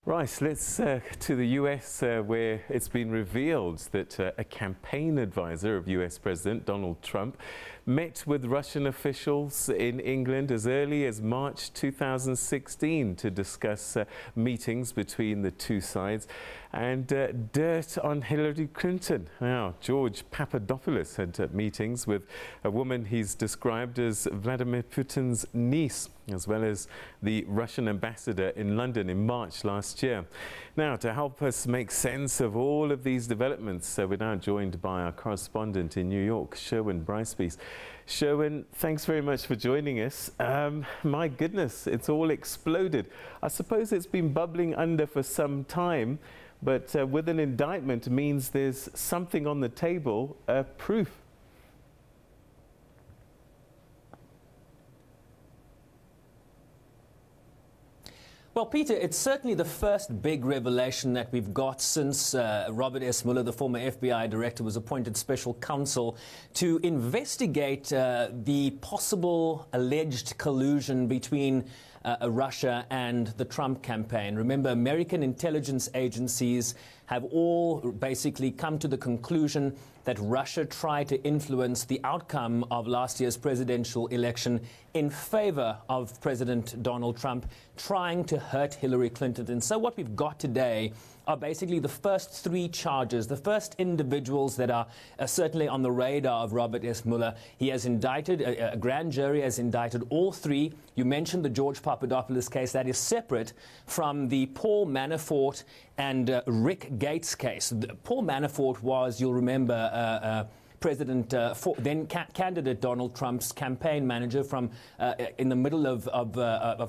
Right, let's to the US where it's been revealed that a campaign advisor of US President Donald Trump met with Russian officials in England as early as March 2016 to discuss meetings between the two sides and dirt on Hillary Clinton. Now, George Papadopoulos had meetings with a woman he's described as Vladimir Putin's niece, as well as the Russian ambassador in London in March last year. Now, to help us make sense of all of these developments, we're now joined by our correspondent in New York, Sherwin Bryce-Pease. Sherwin, thanks very much for joining us. My goodness, it's all exploded. I suppose it's been bubbling under for some time, but with an indictment means there's something on the table, proof. Well, Peter, it's certainly the first big revelation that we've got since Robert S. Mueller, the former FBI director, was appointed special counsel to investigate the possible alleged collusion between Russia and the Trump campaign. Remember, American intelligence agencies have all basically come to the conclusion that Russia tried to influence the outcome of last year's presidential election in favor of President Donald Trump, trying to hurt Hillary Clinton. And so what we've got today are basically the first three charges, the first individuals that are certainly on the radar of Robert S. Mueller. He has indicted, a grand jury has indicted all three. You mentioned the George Papadopoulos case. That is separate from the Paul Manafort and Rick Gates case. Paul Manafort was, you'll remember, then candidate Donald Trump's campaign manager from in the middle of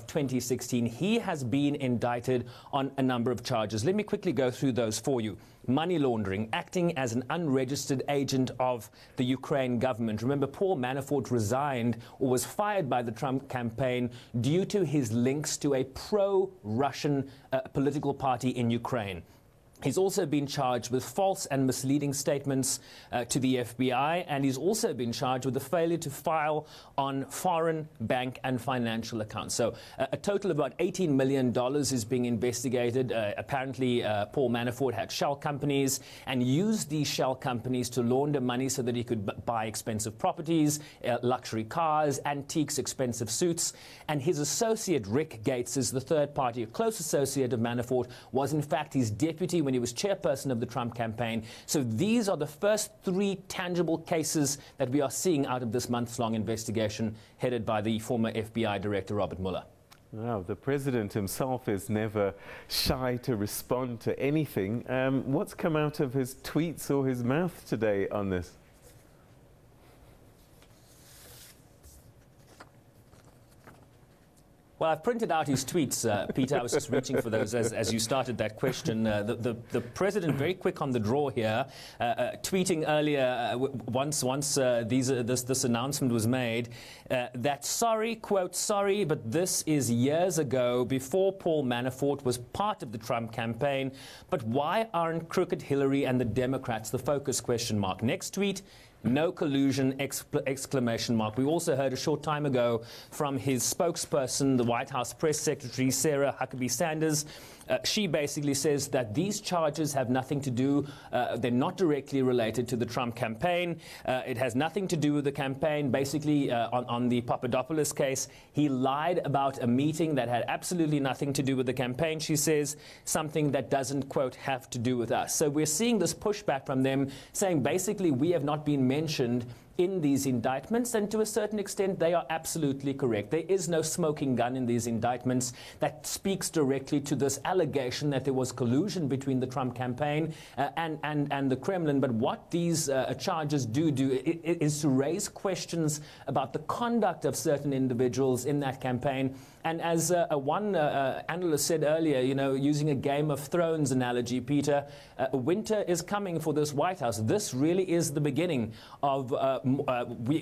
2016. He has been indicted on a number of charges. Let me quickly go through those for you. Money laundering, acting as an unregistered agent of the Ukraine government. Remember, Paul Manafort resigned or was fired by the Trump campaign due to his links to a pro-Russian political party in Ukraine. He's also been charged with false and misleading statements to the FBI, and he's also been charged with the failure to file on foreign bank and financial accounts. So a total of about $18 million is being investigated. Apparently, Paul Manafort had shell companies and used these shell companies to launder money so that he could buy expensive properties, luxury cars, antiques, expensive suits. And his associate, Rick Gates, is the third party. A close associate of Manafort was, in fact, his deputy when he was chairperson of the Trump campaign. So these are the first three tangible cases that we are seeing out of this months-long investigation headed by the former FBI director, Robert Mueller. Wow, the president himself is never shy to respond to anything. What's come out of his tweets or his mouth today on this? Well, I've printed out his tweets, Peter. I was just reaching for those as you started that question. The president, very quick on the draw here, tweeting earlier, once this announcement was made, that sorry, quote, sorry, but this is years ago, before Paul Manafort was part of the Trump campaign. But why aren't crooked Hillary and the Democrats the focus, question mark. Next tweet, no collusion, exclamation mark. We also heard a short time ago from his spokesperson, the White House press secretary, Sarah Huckabee Sanders. She basically says that these charges have nothing to do, they're not directly related to the Trump campaign. It has nothing to do with the campaign. Basically, on the Papadopoulos case, he lied about a meeting that had absolutely nothing to do with the campaign, she says, something that doesn't, quote, have to do with us. So we're seeing this pushback from them saying basically we have not been mentioned in these indictments, and to a certain extent they are absolutely correct. There is no smoking gun in these indictments that speaks directly to this allegation that there was collusion between the Trump campaign and the Kremlin. But what these charges do is to raise questions about the conduct of certain individuals in that campaign. And as one analyst said earlier, you know, using a Game of Thrones analogy, Peter, winter is coming for this White House. This really is the beginning of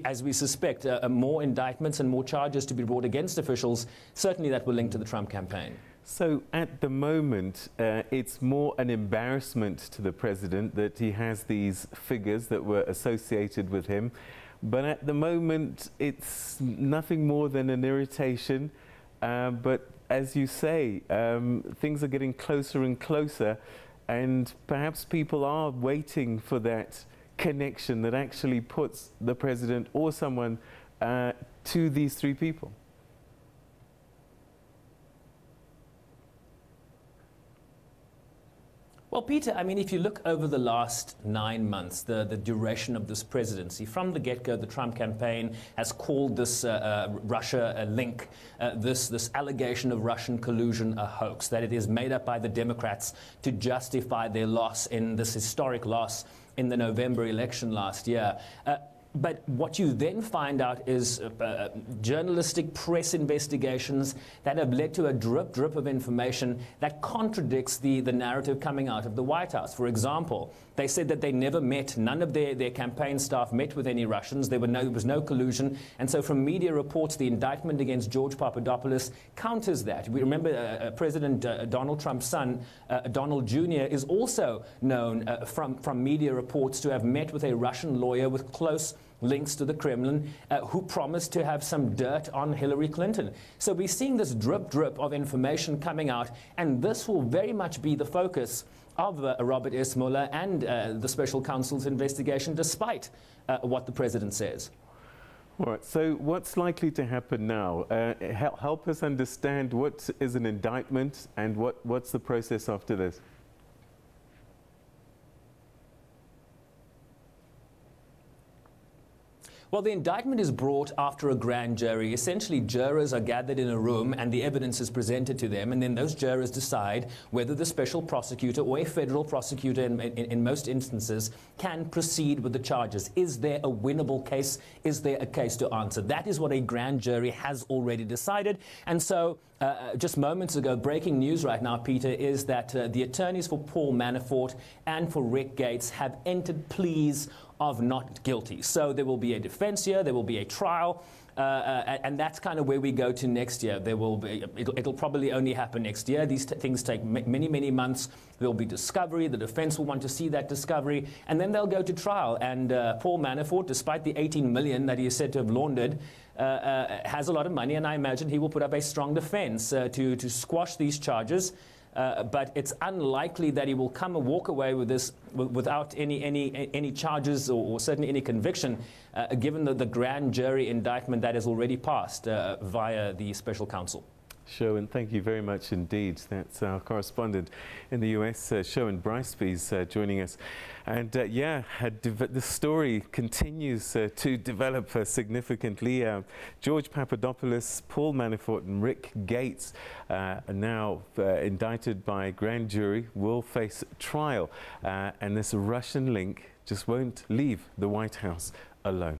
as we suspect, more indictments and more charges to be brought against officials, certainly that will link to the Trump campaign. So at the moment, it's more an embarrassment to the president that he has these figures that were associated with him. But at the moment, it's nothing more than an irritation. But as you say, things are getting closer and closer, and perhaps people are waiting for that connection that actually puts the president or someone to these three people. Well, Peter, I mean, if you look over the last 9 months, the duration of this presidency, from the get-go, the Trump campaign has called this Russia link, this allegation of Russian collusion a hoax, that it is made up by the Democrats to justify their loss in this historic loss in the November election last year. But what you then find out is journalistic press investigations that have led to a drip of information that contradicts the narrative coming out of the White House. For example, they said that they never met, none of their campaign staff met with any Russians. There was no collusion. And so from media reports, the indictment against George Papadopoulos counters that. We remember President Donald Trump's son, Donald Jr., is also known from media reports to have met with a Russian lawyer with close links to the Kremlin, who promised to have some dirt on Hillary Clinton. So we're seeing this drip of information coming out, and this will very much be the focus of Robert S. Mueller and the special counsel's investigation, despite what the president says. All right, so what's likely to happen now? Help us understand what is an indictment and what's the process after this? Well, the indictment is brought after a grand jury. Essentially, jurors are gathered in a room and the evidence is presented to them, and then those jurors decide whether the special prosecutor or a federal prosecutor in most instances can proceed with the charges. Is there a winnable case? Is there a case to answer? That is what a grand jury has already decided. And so just moments ago, breaking news right now, Peter, is that the attorneys for Paul Manafort and for Rick Gates have entered pleas of not guilty. So there will be a defense here, there will be a trial, and that's kind of where we go to next year. There will be, it'll probably only happen next year. These things take many months. There will be discovery. The defense will want to see that discovery, and then they'll go to trial. And Paul Manafort, despite the 18 million that he is said to have laundered, has a lot of money, and I imagine he will put up a strong defense to squash these charges. But it's unlikely that he will walk away with this without any charges or certainly any conviction, given the grand jury indictment that has already passed via the special counsel. Sherwin, thank you very much indeed. That's our correspondent in the US, Sherwin Bryce-Pease, joining us. And yeah, the story continues to develop significantly. George Papadopoulos, Paul Manafort and Rick Gates are now indicted by a grand jury, will face trial. And this Russian link just won't leave the White House alone.